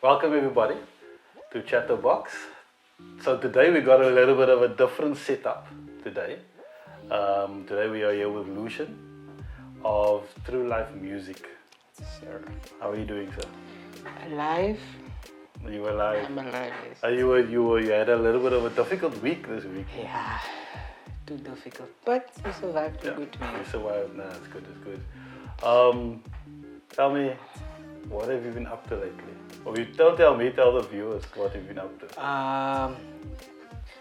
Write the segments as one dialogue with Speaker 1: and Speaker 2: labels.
Speaker 1: Welcome everybody to Chatterbox. So today we got a little bit of a different setup today. Today we are here with Lucian of Trulife Muzik.
Speaker 2: Sure.
Speaker 1: How are you doing, sir?
Speaker 2: Alive?
Speaker 1: You were alive.
Speaker 2: I'm alive, yes.
Speaker 1: You had a little bit of a difficult week this week.
Speaker 2: Yeah, too difficult. But we survived a good week.
Speaker 1: You survived. Nah, it's good, it's good. Tell me, what have you been up to lately? Or you don't tell me, tell the viewers what you've been up to.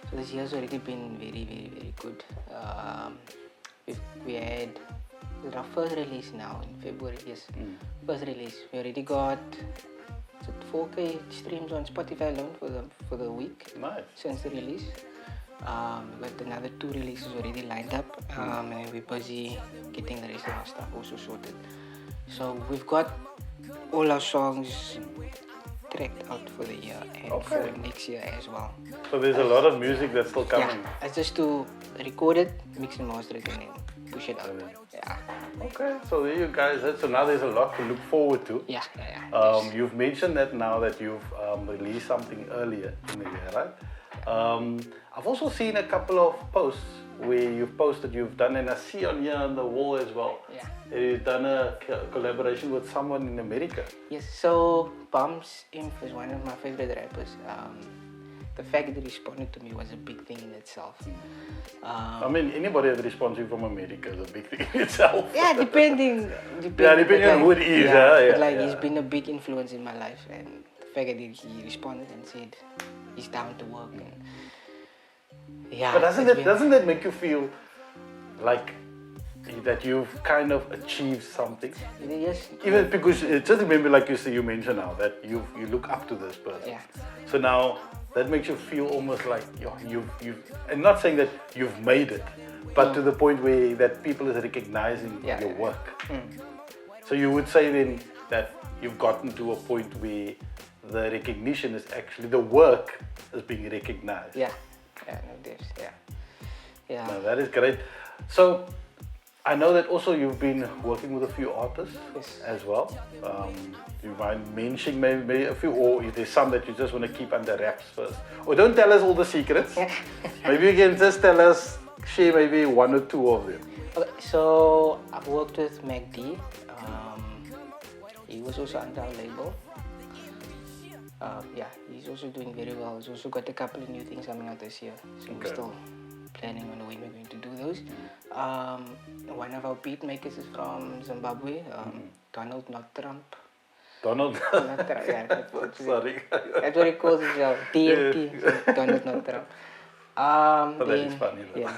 Speaker 2: So this year's already been very good. We had our first release now in February, yes. First release. We already got 4K streams on Spotify alone for the week.
Speaker 1: Nice.
Speaker 2: Since the release. We got another 2 releases already lined up, and we're busy getting the rest of our stuff also sorted. So we've got all our songs tracked out for the year and for next year as well.
Speaker 1: So there's a lot of music that's still coming.
Speaker 2: Yeah, it's just to record it, mix and master it, and then push it out. Yeah.
Speaker 1: Okay, so there you guys. So now there's a lot to look forward to.
Speaker 2: Yeah.
Speaker 1: Yes. You've mentioned that now that you've released something earlier in the year, right? I've also seen a couple of posts where you've done, and I see on here on the wall as well.
Speaker 2: Yeah.
Speaker 1: You've done a collaboration with someone in America.
Speaker 2: Yes, so Bumps Imp is one of my favorite rappers. The fact that he responded to me was a big thing in itself.
Speaker 1: I mean, anybody that responds to you from America is a big thing in itself.
Speaker 2: Yeah, depending
Speaker 1: on who it is.
Speaker 2: Yeah, he's been a big influence in my life, and the fact that he responded and said he's down to work. And yeah.
Speaker 1: But doesn't that make you feel like that you've kind of achieved something?
Speaker 2: Yes.
Speaker 1: Even because just remember, like you mentioned now that you look up to this person.
Speaker 2: Yeah.
Speaker 1: So now that makes you feel almost like you've and not saying that you've made it, but to the point where that people is recognizing your work. So you would say then that you've gotten to a point where the recognition is actually the work is being recognized.
Speaker 2: Yeah. Yeah.
Speaker 1: No, that is great. So I know that also you've been working with a few artists as well. Do you mind mentioning maybe a few, or if there's some that you just want to keep under wraps first? Or don't tell us all the secrets. Maybe you can just share maybe 1 or 2 of them.
Speaker 2: Okay, so I've worked with Mac D. He was also under our label. He's also doing very well. He's also got a couple of new things coming out this year. So we're still planning on the way we're going to do those. One of our beat makers is from Zimbabwe, Donald, not Trump.
Speaker 1: Donald?
Speaker 2: Not Trump, yeah.
Speaker 1: Sorry.
Speaker 2: That's what he calls himself, DNT, so Donald, not Trump.
Speaker 1: That is funny though.
Speaker 2: Yeah.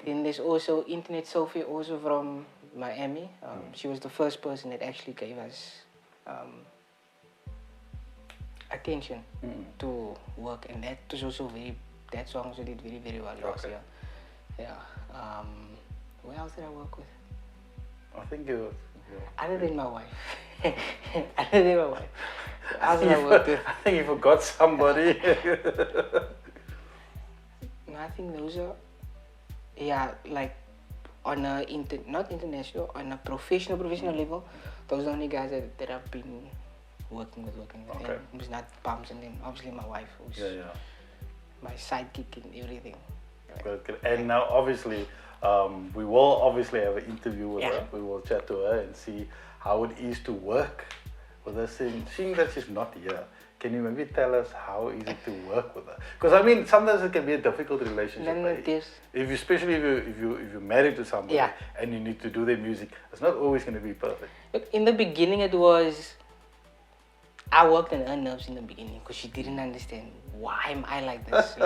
Speaker 2: Then there's also Internet Sophie, also from Miami. She was the first person that actually gave us attention to work, and that was also that song also did very well last year. Yeah. Who else did I work with?
Speaker 1: I think you.
Speaker 2: Other than my wife. Other than my wife. Who else did I work with?
Speaker 1: I think you forgot somebody.
Speaker 2: No, I think those are, like on a not international, on a professional level, those are the only guys that I've been working with.
Speaker 1: Okay.
Speaker 2: And it was not Pumps, and then obviously my wife, who's my sidekick and everything.
Speaker 1: Good. And now obviously we will obviously have an interview with her. We will chat to her and see how it is to work with her. Seeing that she's not here, can you maybe tell us how is it to work with her? Because I mean, sometimes it can be a difficult relationship. Especially if you're married to somebody and you need to do their music, it's not always going to be perfect.
Speaker 2: Look, in the beginning I worked on her nerves in the beginning because she didn't understand why am I like this.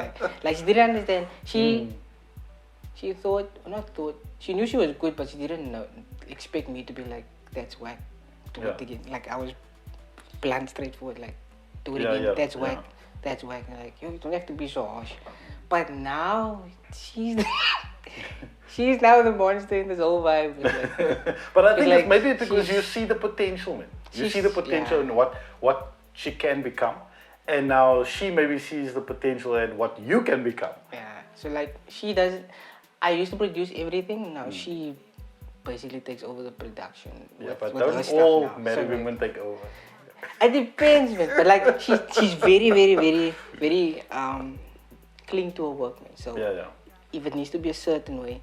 Speaker 2: like she didn't understand. She she knew she was good, but she didn't expect me to be like, that's whack, do it again. Like I was blunt, straightforward, like do it again, that's whack, that's whack. And like, you don't have to be so harsh. But now she's she's now the monster in this whole vibe.
Speaker 1: But I think it's maybe because you see the potential, man. You see the potential in what she can become, and now she maybe sees the potential in what you can become.
Speaker 2: Yeah. So like she does. I used to produce everything. Now she basically takes over the production.
Speaker 1: Yeah, but don't all married women take over?
Speaker 2: It depends, man. But like she's very, very, very, very cling to her work, man. So
Speaker 1: Yeah.
Speaker 2: if it needs to be a certain way,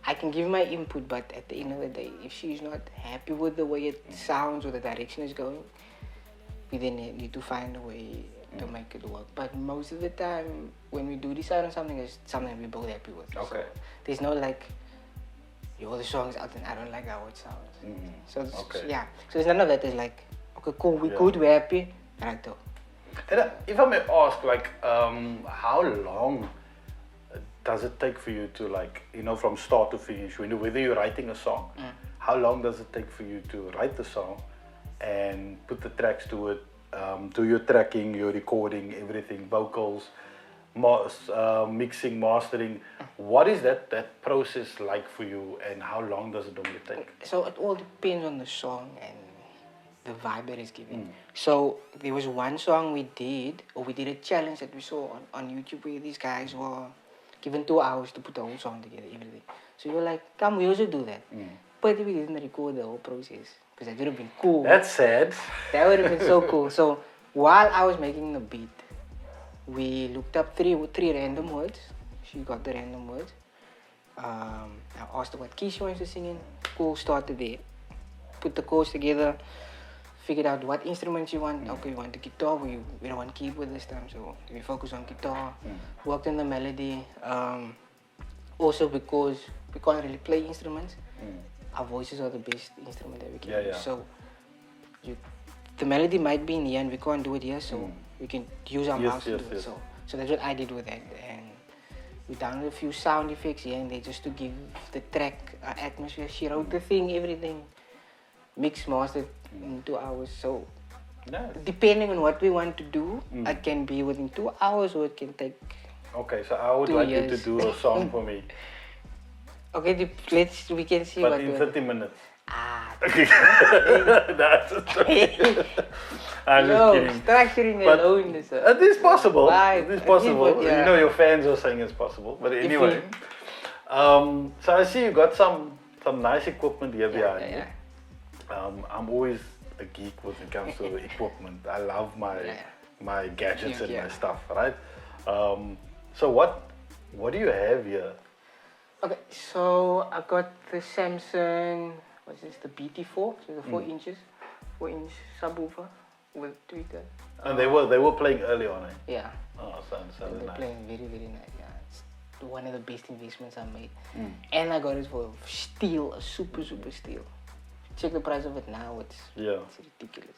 Speaker 2: I can give my input, but at the end of the day, if she's not happy with the way it sounds or the direction is going, we then need to find a way to make it work. But most of the time, when we do decide on something, it's something we're both happy with.
Speaker 1: Okay.
Speaker 2: So there's no like, yo, the song's out and I don't like how it sounds. So yeah, so there's none of that. It's like, okay, cool, we're good, we're happy, right though.
Speaker 1: And if I may ask, like, how long does it take for you to, like, from start to finish, whether you're writing a song, how long does it take for you to write the song and put the tracks to it, do your tracking, your recording, everything, vocals, mixing, mastering? What is that process like for you, and how long does it normally take?
Speaker 2: So it all depends on the song and the vibe that is given. So there was one song we did a challenge that we saw on YouTube where these guys were given 2 hours to put the whole song together, everything. So you were like, come, we also do that. But we didn't record the whole process because that would have been cool.
Speaker 1: That's sad.
Speaker 2: That would have been so cool. So while I was making the beat, we looked up three random words. She got the random words. I asked her what key she wants to sing in. Cool, started there. Put the chords together. Figured out what instruments you want. Okay, we want the guitar. We don't want keyboard this time, so we focus on guitar. Worked on the melody. Also because we can't really play instruments, our voices are the best instrument that we can use. So the melody might be in here and we can't do it here, so we can use our mouths to do it. So that's what I did with that. And we downloaded a few sound effects here and there just to give the track atmosphere. She wrote the thing, everything. Mixed, mastered in 2 hours. So depending on what we want to do, it can be within 2 hours or it can take.
Speaker 1: Okay, so I would like you to do a song for me.
Speaker 2: Okay, we can see.
Speaker 1: But in 30 minutes.
Speaker 2: Okay.
Speaker 1: That's I'm just kidding.
Speaker 2: Structuring alone is
Speaker 1: it is possible.
Speaker 2: Right.
Speaker 1: It is possible.
Speaker 2: Yeah.
Speaker 1: Your fans are saying it's possible. But anyway, so I see you got some nice equipment here behind you. I'm always a geek when it comes to equipment. I love my gadgets and my stuff, right? So what do you have here?
Speaker 2: Okay, so I got the Samsung, what's this, the BT4, so the 4-inch subwoofer with tweeter.
Speaker 1: And they were playing early on, eh?
Speaker 2: Yeah.
Speaker 1: Oh, sounds
Speaker 2: they're
Speaker 1: nice.
Speaker 2: playing very, very nice. Yeah, it's one of the best investments I made. And I got it for steel, a super steel. Check the price of it now, it's ridiculous.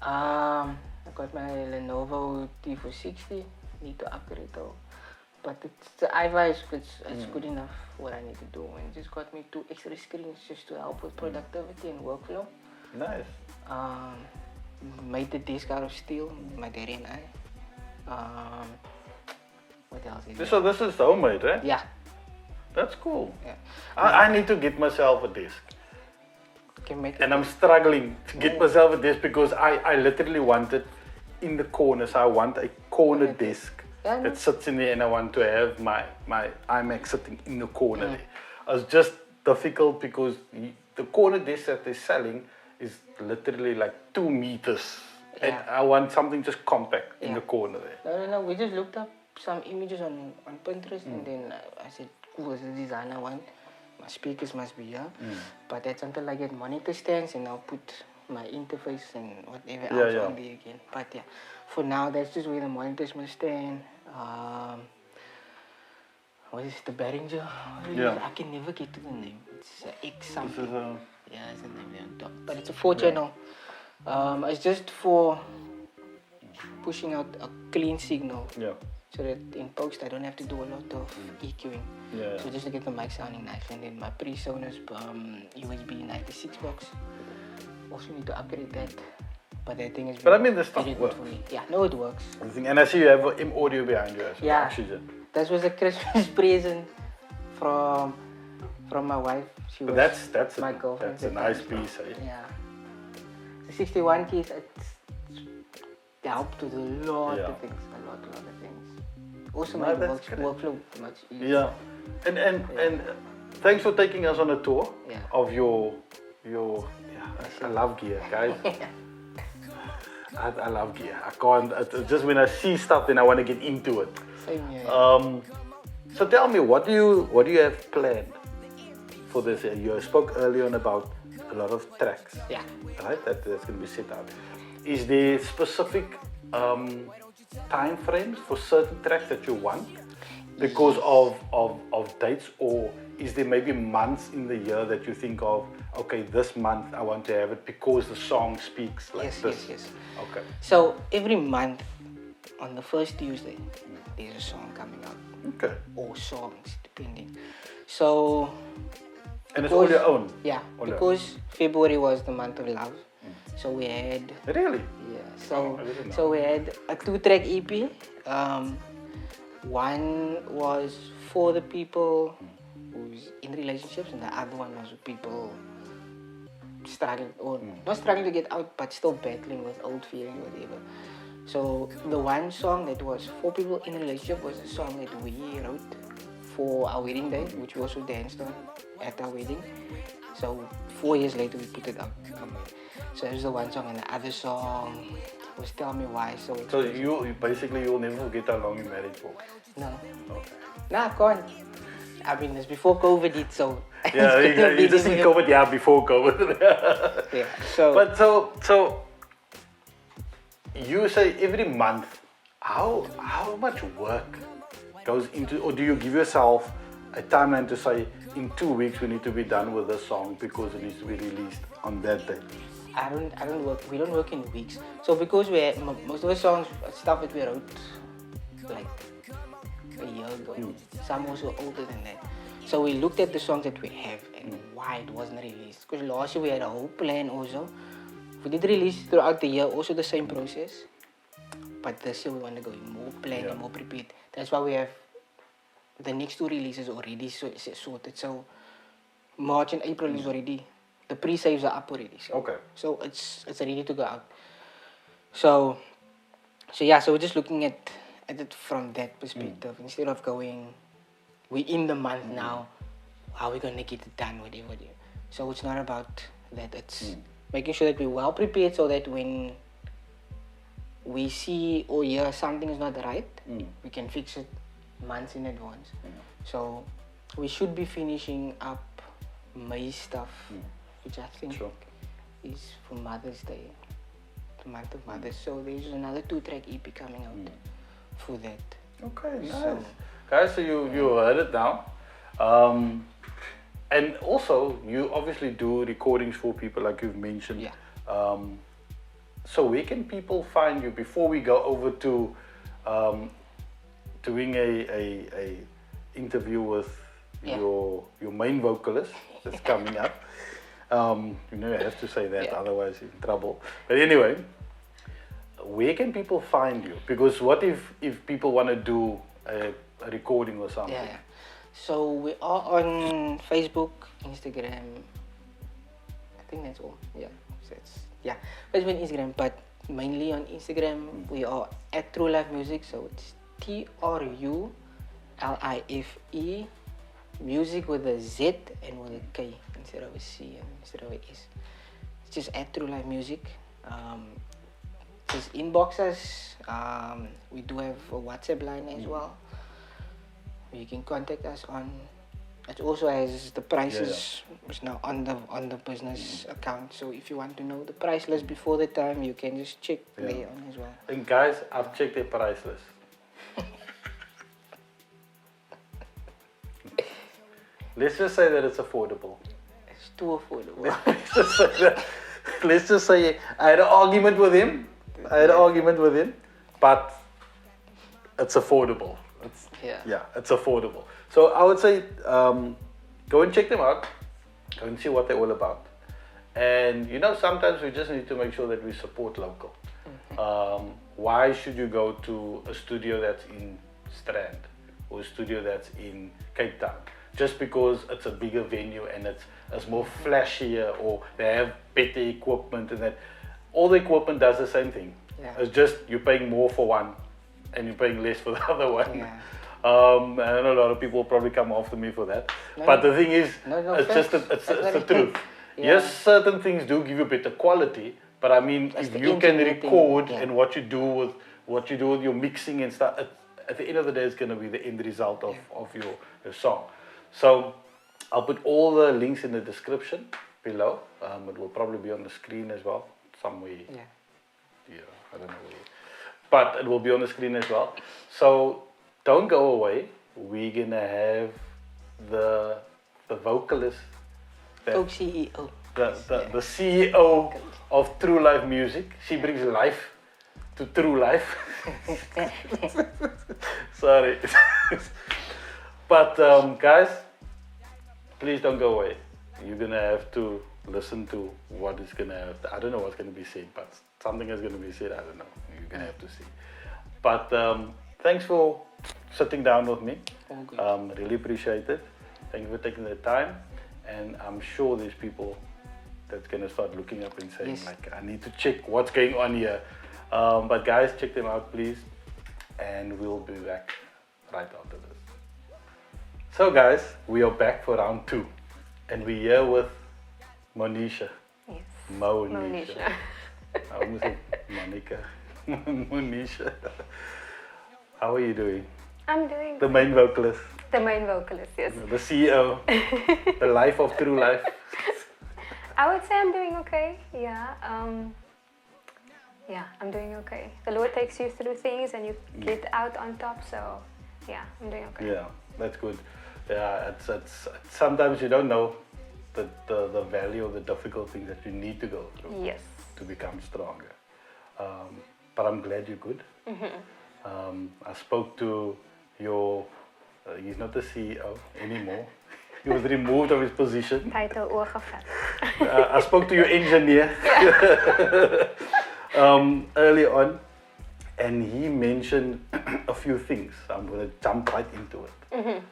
Speaker 2: I got my Lenovo T460, need to upgrade though. But the iFi it's good enough for what I need to do. And it just got me 2 extra screens just to help with productivity and workflow.
Speaker 1: Nice.
Speaker 2: Made the desk out of steel, my daddy and I. What else is
Speaker 1: So this is homemade, right?
Speaker 2: Yeah.
Speaker 1: That's cool.
Speaker 2: Yeah.
Speaker 1: I need to get myself a desk. And I'm struggling to get myself a desk because I literally want it in the corner. So I want a corner desk that sits in there, and I want to have my iMac sitting in the corner there. It's just difficult because the corner desk that they're selling is literally like 2 meters. And I want something just compact in the corner there.
Speaker 2: No. We just looked up some images on Pinterest and then I said, cool, this is the design I want. My speakers must be here. But that's until I get monitor stands and I'll put my interface and whatever else on there again. But yeah, for now that's just where the monitors must stand. What is the Behringer? I can never get to the name. It's X something. It's a name there on top. But it's a 4-channel. It's just for pushing out a clean signal. So that in post I don't have to do a lot of EQing. So just to get the mic sounding nice. And then my PreSonus USB 96 box. Also need to upgrade that. But that thing is
Speaker 1: But I mean the stuff works.
Speaker 2: For me. Yeah, no, it works.
Speaker 1: And I see you have an audio behind you as well.
Speaker 2: Yeah. That was a Christmas present from my wife. She was
Speaker 1: that's
Speaker 2: my girlfriend.
Speaker 1: That's a nice piece, eh?
Speaker 2: Yeah. The 61 keys, it's helped with a lot of things. A lot of things. Also made the workflow much easier.
Speaker 1: And thanks for taking us on a tour of your I love gear, guys. I love gear. I can't. It's just when I see stuff, then I want to get into it.
Speaker 2: Same here.
Speaker 1: So tell me, what do you have planned for this year? You spoke earlier on about a lot of tracks.
Speaker 2: Yeah.
Speaker 1: Right. That's going to be set out. Is there specific time frames for certain tracks that you want because of dates, or is there maybe months in the year that you think of? Okay, this month I want to have it because the song speaks like this.
Speaker 2: Yes.
Speaker 1: Okay.
Speaker 2: So every month on the first Tuesday, there's a song coming out.
Speaker 1: Okay.
Speaker 2: Or songs, depending. So.
Speaker 1: And it's all your own?
Speaker 2: Yeah,
Speaker 1: all
Speaker 2: because February was the month of love. So we had.
Speaker 1: Really?
Speaker 2: Yeah. So we had a 2-track EP. One was for the people who's in relationships, and the other one was with people struggling, or not struggling to get out, but still battling with old feelings, whatever. So the one song that was for people in a relationship was a song that we wrote for our wedding day, which we also danced on at our wedding. So 4 years later we put it out. So that was the one song, and the other song was Tell Me Why. So
Speaker 1: you basically, you'll never forget how long you married for?
Speaker 2: No.
Speaker 1: Okay.
Speaker 2: Nah, go on. I mean, it's before COVID hit, so...
Speaker 1: Yeah, you just see COVID, yeah, before COVID.
Speaker 2: Yeah, so...
Speaker 1: But so you say every month, how much work goes into, or do you give yourself a timeline to say, in 2 weeks we need to be done with this song because it needs to be released on that day?
Speaker 2: I don't work, we don't work in weeks. So because most of the songs, stuff that we wrote like a year ago, some also older than that. So we looked at the songs that we have and why it wasn't released. Because last year we had a whole plan also. We did release throughout the year, also the same process. But this year we want to go more planned and more prepared. That's why we have the next 2 releases already sorted. So March and April is already, the pre-saves are up already. So,
Speaker 1: okay.
Speaker 2: So it's ready to go out. So yeah, so we're just looking at it from that perspective. Instead of going, we're in the month now, how are we going to get it done, whatever. So it's not about that. It's making sure that we're well prepared so that when we see or hear something is not right, we can fix it months in advance. So we should be finishing up May stuff, which I think is for Mother's Day, the month of Mothers. So there's another 2-track EP coming out for that.
Speaker 1: Okay, nice.
Speaker 2: So,
Speaker 1: guys, so you heard it now. And also, you obviously do recordings for people like you've mentioned.
Speaker 2: Yeah.
Speaker 1: So where can people find you before we go over to doing a interview with your main vocalist that's coming up? You know, I have to say that, otherwise you're in trouble. But anyway, where can people find you? Because what if people want to do a recording or something?
Speaker 2: Yeah. So we are on Facebook, Instagram. I think that's all. Yeah. So Facebook and Instagram, but mainly on Instagram we are at Trulife Muzik. So it's TRULIFE Music with a Z and with a K instead of a C and instead of a S. It's just at Trulife Muzik. Just inbox us. We do have a WhatsApp line as well. You can contact us on. It also has the prices is now on the business account. So if you want to know the price list before the time, you can just check there on as well.
Speaker 1: And guys, I've checked their price list. Let's just say that it's affordable.
Speaker 2: It's too affordable.
Speaker 1: Let's just say I had an argument with him. But it's affordable. It's affordable. So I would say go and check them out. Go and see what they're all about. And you know, sometimes we just need to make sure that we support local. Why should you go to a studio that's in Strand or a studio that's in Cape Town? Just because it's a bigger venue and it's more flashier, or they have better equipment, and that all the equipment does the same thing. It's just you're paying more for one and you're paying less for the other one. I know a lot of people will probably come after me for that. But the thing is, it's the truth. Yes, certain things do give you better quality, But I mean,
Speaker 2: That's
Speaker 1: if
Speaker 2: the
Speaker 1: you can
Speaker 2: engineer thing,
Speaker 1: record
Speaker 2: yeah.
Speaker 1: and what you do with your mixing and stuff, at the end of the day, it's going to be the end result of your song. So I'll put all the links in the description below. It will probably be on the screen as well, somewhere. Yeah, I don't know where. But it will be on the screen as well. So don't go away. We're going to have the vocalist.
Speaker 2: CEO.
Speaker 1: The CEO of Trulife Muzik. She brings life to True Life. Sorry. But guys, please don't go away. You're gonna have to listen to what is gonna have I don't know what's gonna be said, but something is gonna be said. I don't know. You're gonna have to see. But thanks for sitting down with me. Really appreciate it. Thank you for taking the time. And I'm sure there's people that's gonna start looking up and saying like, I need to check what's going on here. But guys, check them out, please. And we'll be back right after this. So guys, we are back for round 2. And we're here with Monisha.
Speaker 3: Yes.
Speaker 1: Monisha. I almost said Monica. Monisha. How are you doing?
Speaker 3: I'm doing
Speaker 1: The main vocalist.
Speaker 3: the main vocalist, yes.
Speaker 1: The CEO. The life of True Life.
Speaker 3: I would say I'm doing okay. Yeah. Yeah, I'm doing okay. The Lord takes you through things and you get out on top. So, yeah, I'm doing okay.
Speaker 1: Yeah, that's good. Yeah, it's sometimes you don't know the value of the difficult things that you need to go through
Speaker 3: Yes.
Speaker 1: to become stronger. But I'm glad you're good. I spoke to your, he's not the CEO anymore. He was removed of his position.
Speaker 3: Title oorgevat.
Speaker 1: I spoke to your engineer early on, and he mentioned a few things. I'm going to jump right into it.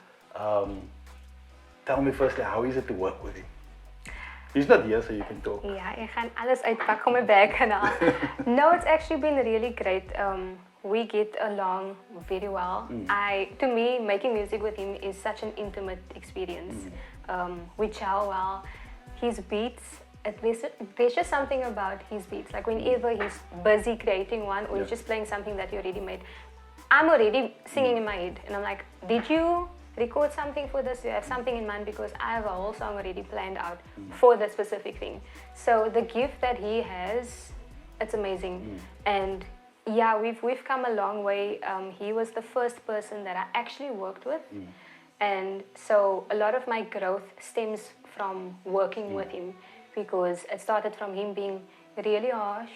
Speaker 1: Tell me firstly, how is it to work with him? He's not here, so you can talk.
Speaker 3: Ja, ik ga alles uitpakken om mijn bag en al. No, it's actually been really great. We get along very well. To me, making music with him is such an intimate experience. We gel well. His beats, there's just something about his beats. Like whenever he's busy creating one or he's just playing something that you already made, I'm already singing in my head. And I'm like, did you record something for this? You have something in mind? Because I have a whole song already planned out for that specific thing. So the gift that he has, it's amazing. And yeah, we've come a long way. He was the first person that I actually worked with. And so a lot of my growth stems from working with him, because it started from him being really harsh,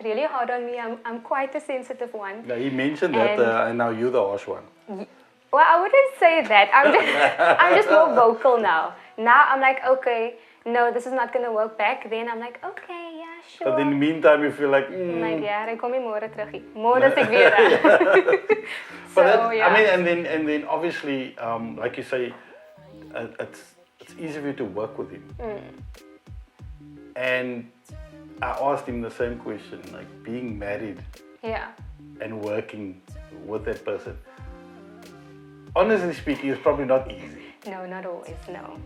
Speaker 3: really hard on me. I'm quite a sensitive one.
Speaker 1: Yeah, he mentioned that, and now you're the harsh one.
Speaker 3: Well, I wouldn't say that. I'm just more vocal now. Now I'm like, okay, no, this is not gonna work. Back then I'm like, okay, yeah, sure.
Speaker 1: But in the meantime, you feel like,
Speaker 3: My dear, ek kom nie môre terug nie. Môre is ek weer daar.
Speaker 1: But I mean, and then obviously, like you say, it's easy for you to work with him. And I asked him the same question, like being married and working with that person. Honestly speaking, it's probably not easy.
Speaker 3: No, not always, no.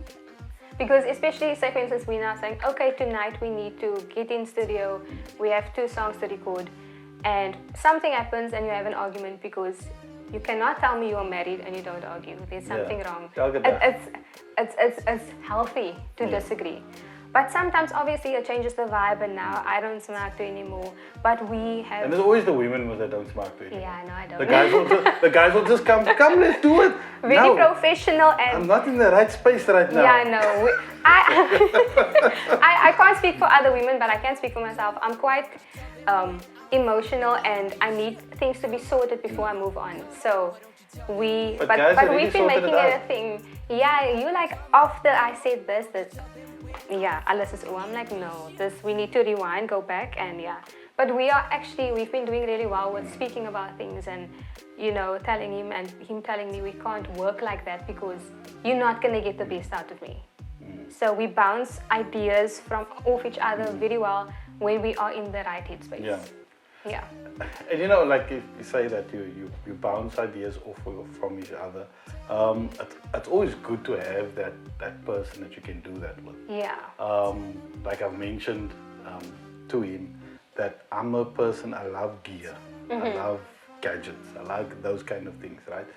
Speaker 3: Because especially, say for instance, we're now saying, okay, tonight we need to get in studio, we have 2 songs to record, and something happens and you have an argument, because you cannot tell me you're married and you don't argue. There's something wrong. It's healthy to disagree. But sometimes, obviously, it changes the vibe, and now I don't smack to anymore. But we have...
Speaker 1: And there's always the women that don't smack to anymore.
Speaker 3: Yeah, no, I don't.
Speaker 1: The guys will just come, let's do it.
Speaker 3: Very professional and...
Speaker 1: I'm not in the right space right now.
Speaker 3: Yeah, no. I can't speak for other women, but I can speak for myself. I'm quite emotional, and I need things to be sorted before I move on. So but we've been making it a thing. Yeah, you like, after I said this, yeah, alles is I'm like, no, we need to rewind, go back, and yeah. But we've been doing really well with speaking about things, and, you know, telling him and him telling me we can't work like that because you're not going to get the best out of me. So we bounce ideas off each other very well when we are in the right headspace. Yeah.
Speaker 1: And you know, like you say that you bounce ideas off from each other. It's always good to have that person that you can do that with.
Speaker 3: Yeah.
Speaker 1: Like I've mentioned, to him that I'm a person, I love gear, I love gadgets, I like those kind of things, right?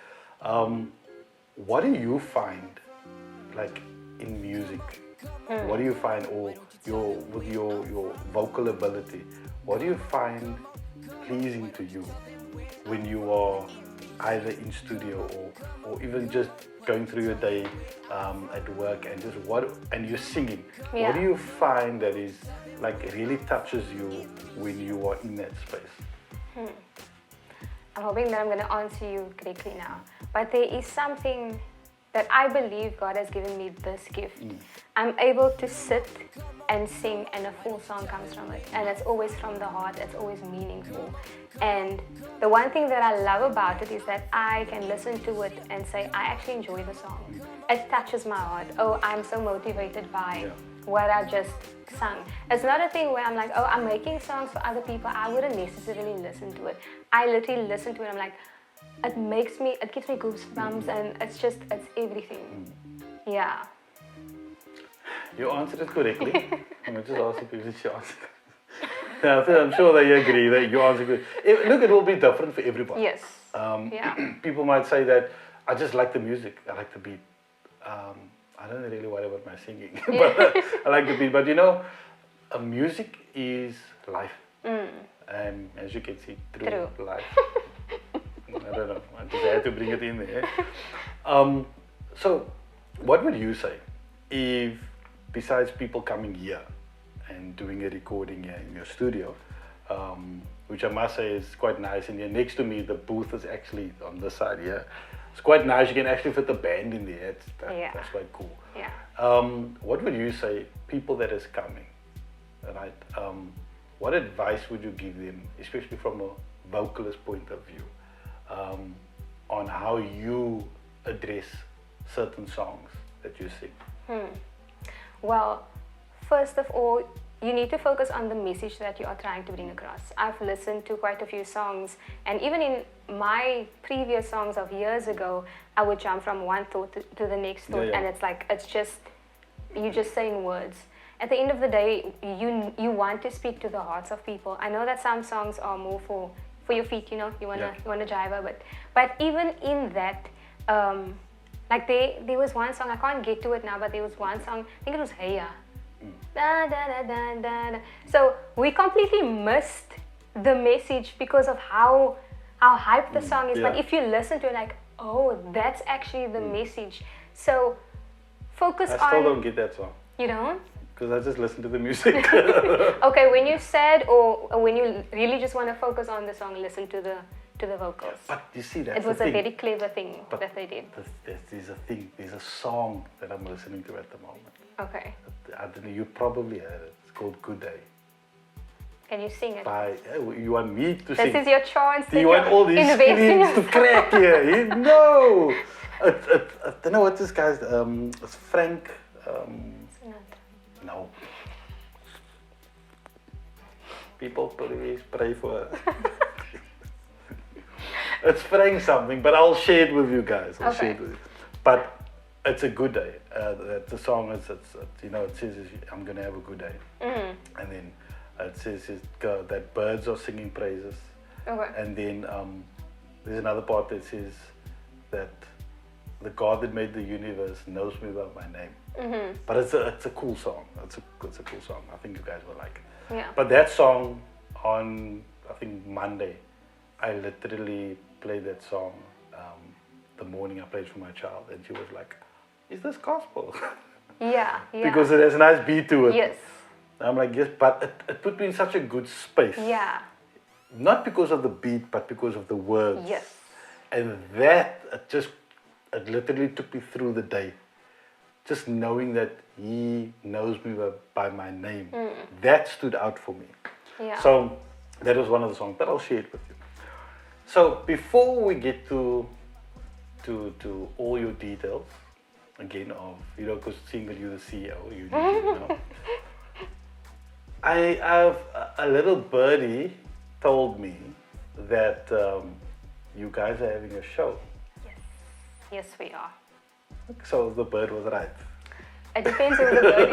Speaker 1: What do you find, like in music? What do you find, or with your vocal ability? What do you find pleasing to you when you are either in studio or even just going through your day at work and just and you're singing?
Speaker 3: Yeah.
Speaker 1: What do you find that is like really touches you when you are in that space?
Speaker 3: I'm hoping that I'm going to answer you correctly now. But there is something that I believe God has given me this gift. I'm able to sit and sing and a full song comes from it. And it's always from the heart, it's always meaningful. And the one thing that I love about it is that I can listen to it and say, I actually enjoy the song. It touches my heart. Oh, I'm so motivated by what I just sung. It's not a thing where I'm like, oh, I'm making songs for other people. I wouldn't necessarily listen to it. I literally listen to it. I'm like, it gives me goosebumps, and it's everything. Yeah.
Speaker 1: You answered it correctly. I'm just asking people if you answered it. Now, I'm sure they agree that you answered good. Look, it will be different for everybody.
Speaker 3: Yes. Yeah.
Speaker 1: People might say that I just like the music, I like the beat. I don't really worry about my singing, but I like the beat. But you know, music is life, and as you can see, through life. I don't know. I just had to bring it in there. So, what would you say if, besides people coming here and doing a recording here in your studio, which I must say is quite nice, and here next to me, the booth is actually on this side here. It's quite nice. You can actually fit the band in there. That's quite cool.
Speaker 3: Yeah.
Speaker 1: What would you say, people that is coming, right? What advice would you give them, especially from a vocalist point of view, on how you address certain songs that you sing?
Speaker 3: Well, first of all, you need to focus on the message that you are trying to bring across. I've listened to quite a few songs, and even in my previous songs of years ago, I would jump from one thought to the next thought, and it's like, you're just saying words. At the end of the day, you want to speak to the hearts of people. I know that some songs are more for your feet, you know, you wanna jive, but even in that, like there was one song, I can't get to it now, but there was one song, I think it was Hey Ya. Da, da, da, da, da, da. So we completely missed the message because of how hyped the song is. But if you listen to it, like, oh, that's actually the message. So focus on.
Speaker 1: I still don't get that song.
Speaker 3: You don't?
Speaker 1: Because I just listen to the music.
Speaker 3: Okay, when you're sad or when you really just want to focus on the song, listen to the vocals.
Speaker 1: But you see, that's
Speaker 3: it was
Speaker 1: the
Speaker 3: a
Speaker 1: thing.
Speaker 3: very clever thing that they did.
Speaker 1: There's a song that I'm listening to at the moment.
Speaker 3: Okay.
Speaker 1: I don't know, you probably heard it. It's called Good Day.
Speaker 3: Can you sing it?
Speaker 1: You want me to sing?
Speaker 3: This is your chance.
Speaker 1: Do you want all these screens to crack here? No! I don't know what this guy's... it's Frank... no. People please pray for her. It's Frank something, but I'll share it with you guys. I'll share it with you. But it's a good day. The song is, you know, it says I'm gonna have a good day, and then it says that birds are singing praises, and then there's another part that says that the God that made the universe knows me by my name. But it's a cool song. It's a cool song. I think you guys will like it.
Speaker 3: Yeah.
Speaker 1: But that song on I think Monday, I literally played that song. The morning I played for my child, and she was like, "Is this gospel?"
Speaker 3: Yeah.
Speaker 1: Because it has a nice beat to it.
Speaker 3: Yes.
Speaker 1: I'm like, yes, but it put me in such a good space.
Speaker 3: Yeah.
Speaker 1: Not because of the beat, but because of the words.
Speaker 3: Yes.
Speaker 1: And that it literally took me through the day. Just knowing that he knows me by my name. That stood out for me.
Speaker 3: Yeah.
Speaker 1: So that was one of the songs, but I'll share it with you. So before we get to all your details, again, of, you know, because seeing that you're the CEO, you need to know. I have a little birdie told me that you guys are having a show.
Speaker 3: Yes. Yes, we are.
Speaker 1: So the bird was right.
Speaker 3: It depends who the bird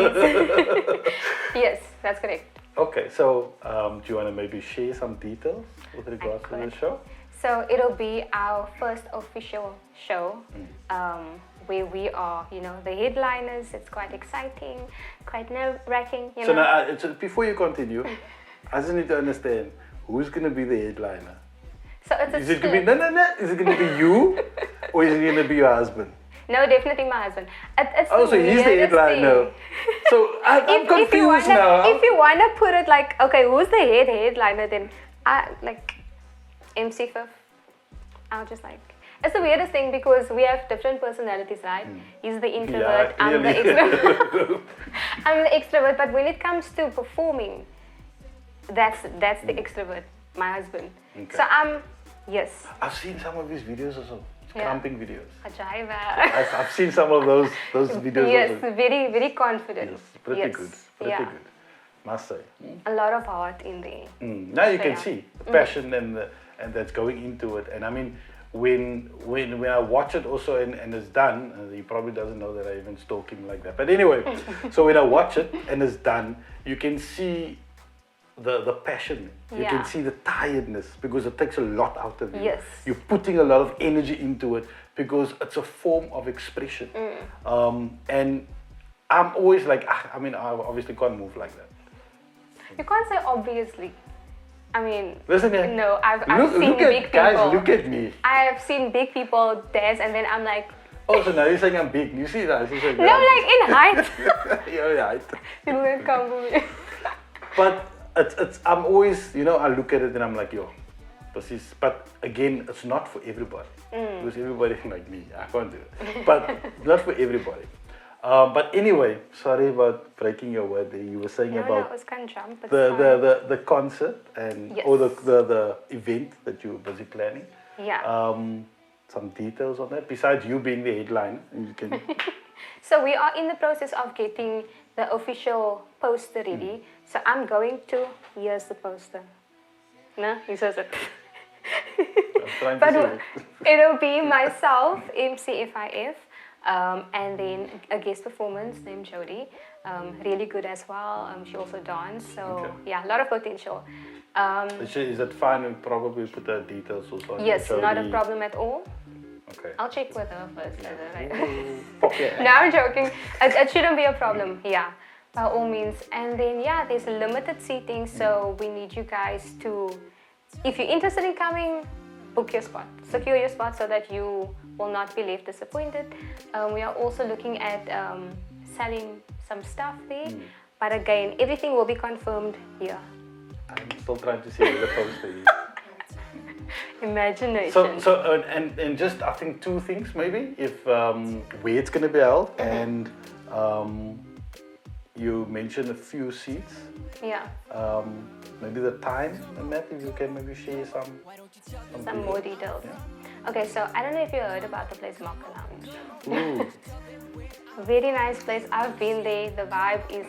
Speaker 3: is. Yes, that's correct.
Speaker 1: Okay, so do you want to maybe share some details with regards to the
Speaker 3: could.
Speaker 1: show?
Speaker 3: So it'll be our first official show where we are, the headliners. It's quite exciting, quite nerve-wracking,
Speaker 1: So now, before you continue, I just need to understand who's going to be the headliner.
Speaker 3: So it's a
Speaker 1: Is it
Speaker 3: split.
Speaker 1: going to be no? Is it going to be you, or is it going to be your husband?
Speaker 3: No, definitely my husband. It's
Speaker 1: Oh,
Speaker 3: the
Speaker 1: so he's the
Speaker 3: weirdest
Speaker 1: headliner.
Speaker 3: thing.
Speaker 1: So I'm confused
Speaker 3: if you wanna,
Speaker 1: now.
Speaker 3: If you wanna put it like, okay, who's the headliner? Then I like MC Fifth. I'll just like. It's the weirdest thing because we have different personalities, right? He's the introvert. I'm the
Speaker 1: clearly.
Speaker 3: extrovert. I'm the extrovert. But when it comes to performing, that's the extrovert, my husband.
Speaker 1: Okay.
Speaker 3: So yes,
Speaker 1: I've seen some of his videos also.
Speaker 3: Yeah.
Speaker 1: Cramping videos.
Speaker 3: Ajaiva.
Speaker 1: I've seen some of those videos
Speaker 3: Yes,
Speaker 1: also.
Speaker 3: very, very confident.
Speaker 1: Yes, pretty
Speaker 3: Yes,
Speaker 1: good. Pretty
Speaker 3: yeah.
Speaker 1: good. Must say.
Speaker 3: A lot of heart in there.
Speaker 1: Now you
Speaker 3: So,
Speaker 1: can
Speaker 3: yeah.
Speaker 1: see the passion and that's going into it. And I mean, when I watch it also and it's done, he probably doesn't know that I even stalk him like that. But anyway, so when I watch it and it's done, you can see the passion. You
Speaker 3: Yeah.
Speaker 1: can see the tiredness because it takes a lot out of you.
Speaker 3: Yes.
Speaker 1: You're putting a lot of energy into it because it's a form of expression. And I'm always like, I mean, I obviously can't move like that.
Speaker 3: You can't say obviously. I mean,
Speaker 1: Listen here.
Speaker 3: no, I've
Speaker 1: Look,
Speaker 3: seen
Speaker 1: look
Speaker 3: big
Speaker 1: at guys.
Speaker 3: people.
Speaker 1: Look at me.
Speaker 3: I have seen big people dance, and then I'm like,
Speaker 1: Oh, so now you're saying I'm big. You see that? She's like,
Speaker 3: no, like in height.
Speaker 1: yeah, right.
Speaker 3: People don't come for me.
Speaker 1: But I'm always, I look at it and I'm like, yo, this is, but again, it's not for everybody. Because everybody like me, I can't do it. But not for everybody. But anyway, sorry about breaking your word there. You were saying
Speaker 3: No,
Speaker 1: about
Speaker 3: I was can't jump. It's
Speaker 1: the concert and
Speaker 3: Yes.
Speaker 1: or the event that you were busy planning.
Speaker 3: Yeah.
Speaker 1: Some details on that besides you being the headliner. You can.
Speaker 3: So we are in the process of getting the official poster ready. So I'm going to. Here's the poster. No, he says it.
Speaker 1: I'm trying to
Speaker 3: But
Speaker 1: see it.
Speaker 3: it'll be myself, MCFIF, and then a guest performance named Jodie. Really good as well. She also danced. So
Speaker 1: Okay.
Speaker 3: yeah, a lot of potential.
Speaker 1: Is it fine? We'll probably put the details also on
Speaker 3: Yes,
Speaker 1: the
Speaker 3: not a problem at all.
Speaker 1: Okay.
Speaker 3: I'll check with her first. Right?
Speaker 1: Okay.
Speaker 3: No, I'm joking. It shouldn't be a problem. Yeah, by all means. And then yeah, there's limited seating, so we need you guys to, if you're interested in coming, book your spot, secure your spot so that you will not be left disappointed. We are also looking at selling some stuff there, but again, everything will be confirmed here.
Speaker 1: I'm still trying to see where the poster is.
Speaker 3: Imagination.
Speaker 1: So and just I think two things maybe if where it's gonna be held and you mentioned a few seats.
Speaker 3: Yeah.
Speaker 1: Maybe the time and that if you can maybe share some
Speaker 3: More details.
Speaker 1: Yeah.
Speaker 3: Okay, so I don't know if you heard about the place Mocha Lounge.
Speaker 1: Ooh,
Speaker 3: Very nice place. I've been there. The vibe is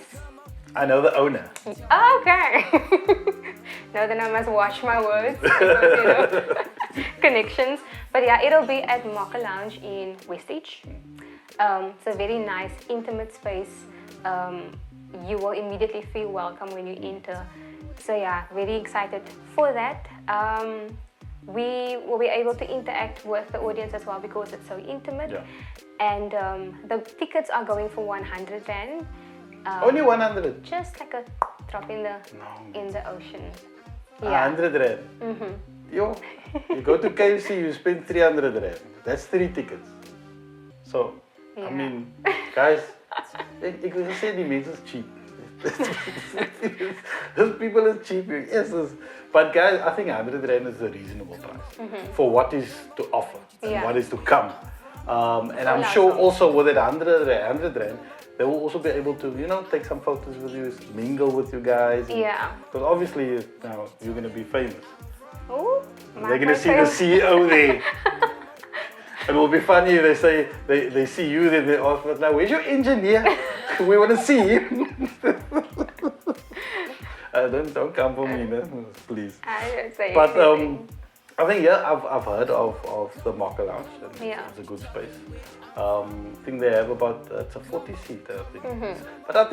Speaker 1: I know the owner.
Speaker 3: okay. Now then I must watch my words. Because, connections. But yeah, it'll be at Mocha Lounge in Westage. It's a very nice, intimate space. You will immediately feel welcome when you enter. So yeah, very excited for that. We will be able to interact with the audience as well because it's so intimate.
Speaker 1: Yeah.
Speaker 3: And the tickets are going for 100 Rand.
Speaker 1: Only 100.
Speaker 3: Just like a drop in the ocean.
Speaker 1: 100 Rand. Yo, you go to KFC, you spend 300 Rand. That's 3 tickets. So, I
Speaker 3: Yeah.
Speaker 1: mean, guys, ik wil zeggen, die mensen is cheap. Those people is cheap. Yes, but guys, I think 100 Rand is a reasonable price for what is to offer and
Speaker 3: Yeah.
Speaker 1: what is to come. And I'm
Speaker 3: Voilà,
Speaker 1: sure
Speaker 3: so.
Speaker 1: also with that 100 Rand, they will also be able to, take some photos with you, mingle with you guys.
Speaker 3: Yeah.
Speaker 1: Because obviously now you're going to be famous.
Speaker 3: Ooh,
Speaker 1: They're going to see the CEO there. It will be funny if they say, they see you, then they ask, but now where's your engineer? We want to see him. Don't come for me, no? Please.
Speaker 3: I don't say
Speaker 1: But
Speaker 3: anything.
Speaker 1: I think I've heard of the Mocha Lounge. And
Speaker 3: Yeah.
Speaker 1: It's a good space. I think they have about it's a 40-seater. But I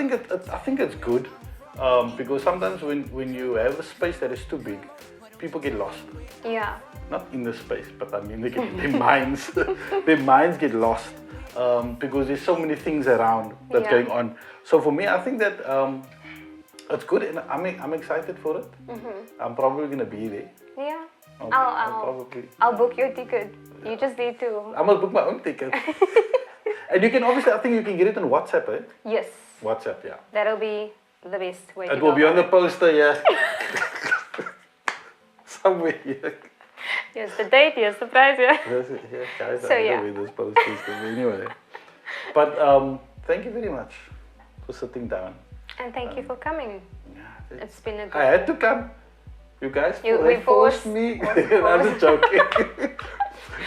Speaker 1: think it's good. Because sometimes when you have a space that is too big, people get lost.
Speaker 3: Yeah.
Speaker 1: Not in the space, but I mean, they get, their minds, their minds get lost because there's so many things around that's
Speaker 3: Yeah.
Speaker 1: going on. So for me, I think that it's good, and I'm excited for it. I'm probably gonna be there.
Speaker 3: Yeah.
Speaker 1: Probably.
Speaker 3: I'll book your ticket. You just need to.
Speaker 1: I'm gonna book my own ticket. And you can obviously, I think you can get it on WhatsApp, eh?
Speaker 3: Yes.
Speaker 1: WhatsApp, yeah.
Speaker 3: That'll be the best way to
Speaker 1: It
Speaker 3: go
Speaker 1: will be on the
Speaker 3: about it.
Speaker 1: poster, yeah. Somewhere here.
Speaker 3: Here's the date, here's the price, yeah.
Speaker 1: Yes, yeah, guys,
Speaker 3: So,
Speaker 1: I don't
Speaker 3: yeah.
Speaker 1: know where this poster is going anyway. But thank you very much for sitting down.
Speaker 3: And thank you for coming.
Speaker 1: Yeah,
Speaker 3: It's been a
Speaker 1: I
Speaker 3: good.
Speaker 1: had to come. You guys
Speaker 3: We
Speaker 1: they forced
Speaker 3: forced-
Speaker 1: me.
Speaker 3: forced-
Speaker 1: I'm just joking.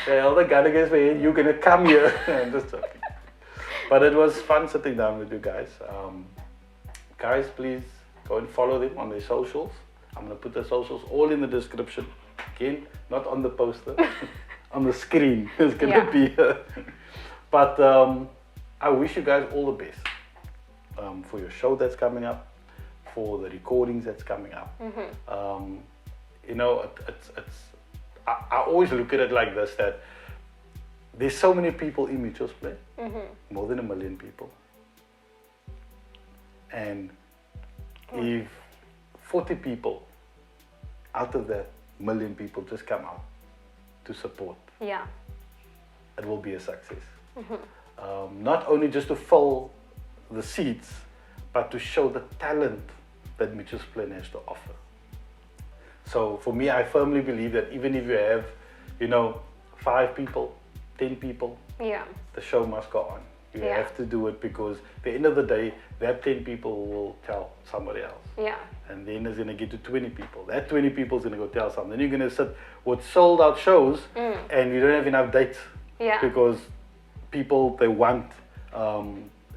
Speaker 1: Yeah, all the Ghanaians were, you're gonna come here. I'm just joking. But it was fun sitting down with you guys. Guys, please go and follow them on their socials. I'm gonna put the socials all in the description. Again, not on the poster, on the screen. It's gonna
Speaker 3: Yeah.
Speaker 1: be here. But I wish you guys all the best for your show that's coming up, for the recordings that's coming up. You know, I always look at it like this, that there's so many people in Mitchell's Play, more than 1 million people. And if 40 people out of that 1 million people just come out to support,
Speaker 3: Yeah.
Speaker 1: it will be a success. Not only just to fill the seats, but to show the talent that Mitchell's Plain has to offer. So for me, I firmly believe that even if you have, you know, 5 people, 10 people,
Speaker 3: Yeah.
Speaker 1: the show must go on. You
Speaker 3: Yeah.
Speaker 1: have to do it because at the end of the day, that 10 people will tell somebody else.
Speaker 3: Yeah.
Speaker 1: And then it's going to get to 20 people. That 20 people is going to go tell something. Then you're going to sit with sold out shows and you don't have enough dates.
Speaker 3: Yeah.
Speaker 1: Because people, they want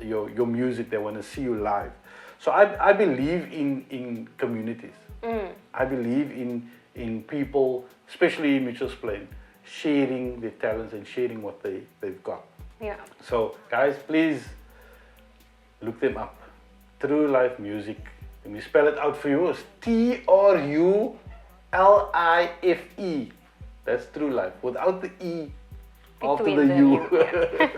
Speaker 1: your music, they want to see you live. So I believe in communities. I believe in people, especially in Mitchell's Plain, sharing their talents and sharing what they've got.
Speaker 3: Yeah.
Speaker 1: So guys, please look them up. Trulife Muzik. Let me spell it out for you. It's Trulife. That's Trulife. Without the E after
Speaker 3: Between
Speaker 1: the
Speaker 3: the
Speaker 1: U.
Speaker 3: U, yeah.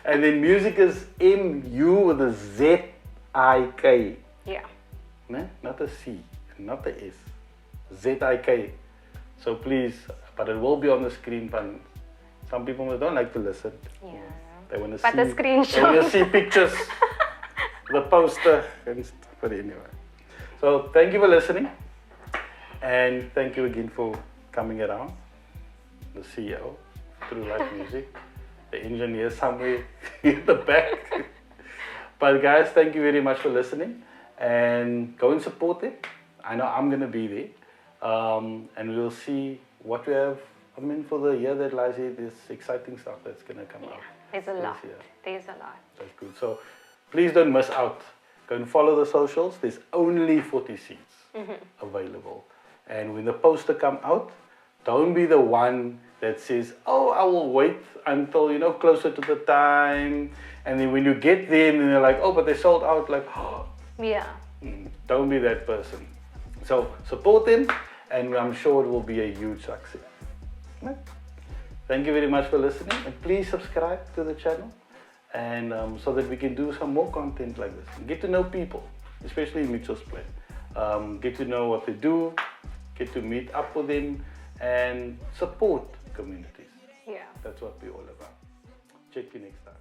Speaker 1: And then music is MU with a ZIK.
Speaker 3: Yeah.
Speaker 1: Ne? Not a C, not a S. ZIK. So please, but it will be on the screen. But some people don't like to listen.
Speaker 3: Yeah.
Speaker 1: They want to
Speaker 3: But
Speaker 1: see.
Speaker 3: the
Speaker 1: They
Speaker 3: screenshot.
Speaker 1: want to see pictures, the poster, and stuff. But anyway, so thank you for listening, and thank you again for coming around. The CEO, Trulife Muzik, the engineer somewhere in the back. But guys, thank you very much for listening, and go and support them. I know I'm gonna be there, and we'll see what we have. I mean, for the year that lies here, there's exciting stuff that's gonna come out.
Speaker 3: There's a
Speaker 1: this
Speaker 3: lot.
Speaker 1: year.
Speaker 3: There's a lot.
Speaker 1: That's good. So please don't miss out. Go and follow the socials. There's only 40 seats available. And when the poster come out, don't be the one that says, oh, I will wait until, you know, closer to the time. And then when you get there and then they're like, oh, but they sold out. Like, oh,
Speaker 3: Yeah.
Speaker 1: don't be that person. So support them, and I'm sure it will be a huge success. Right? Thank you very much for listening, and please subscribe to the channel, and so that we can do some more content like this. Get to know people, especially in Mitchell's Plain. Get to know what they do, get to meet up with them, and support communities.
Speaker 3: Yeah.
Speaker 1: That's what we're all about. Check you next time.